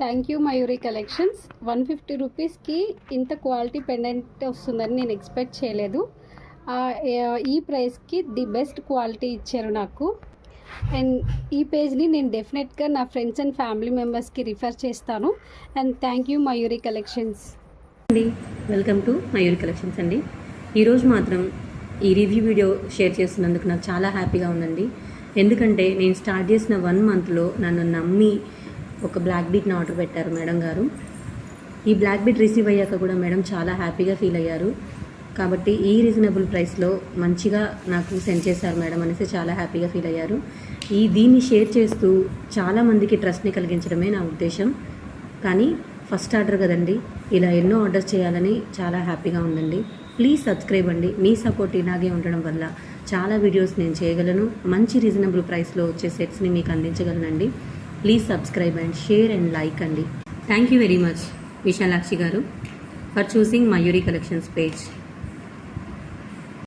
Thank you Mayuri collections. 150 రూపీస్కి ఇంత quality pendant వస్తుందని నేను ఎక్స్పెక్ట్ చేయలేదు. ఈ ప్రైస్కి ది బెస్ట్ క్వాలిటీ ఇచ్చారు నాకు. అండ్ ఈ పేజ్ని నేను డెఫినెట్గా నా ఫ్రెండ్స్ అండ్ ఫ్యామిలీ మెంబర్స్కి రిఫర్ చేస్తాను. And thank you Mayuri collections అండి. వెల్కమ్ టు మయూరి కలెక్షన్స్ అండి. ఈరోజు మాత్రం ఈ రివ్యూ వీడియో షేర్ చేస్తున్నందుకు నాకు చాలా హ్యాపీగా ఉందండి. ఎందుకంటే నేను స్టార్ట్ చేసిన 1 మంత్లో నన్ను నమ్మి ఒక బ్లాక్ బీట్ని ఆర్డర్ పెట్టారు మేడం గారు. ఈ బ్లాక్ బీట్ రిసీవ్ అయ్యాక కూడా మేడం చాలా హ్యాపీగా ఫీల్ అయ్యారు. కాబట్టి ఈ రీజనబుల్ ప్రైస్లో మంచిగా నాకు సెండ్ చేశారు మేడం అనేసి చాలా హ్యాపీగా ఫీల్ అయ్యారు. దీన్ని షేర్ చేస్తూ చాలామందికి ట్రస్ట్ని కలిగించడమే నా ఉద్దేశం. కానీ ఫస్ట్ ఆర్డర్ కదండి, ఇలా ఎన్నో ఆర్డర్స్ చేయాలని చాలా హ్యాపీగా ఉందండి. ప్లీజ్ సబ్స్క్రైబ్ అండి. మీ సపోర్ట్ ఇలాగే ఉండడం వల్ల చాలా వీడియోస్ నేను చేయగలను. మంచి రీజనబుల్ ప్రైస్లో వచ్చే సెట్స్ని మీకు అందించగలనండి. Please subscribe and share and like అండి. Thank you very much Visalakshi garu for choosing Mayuri collections page.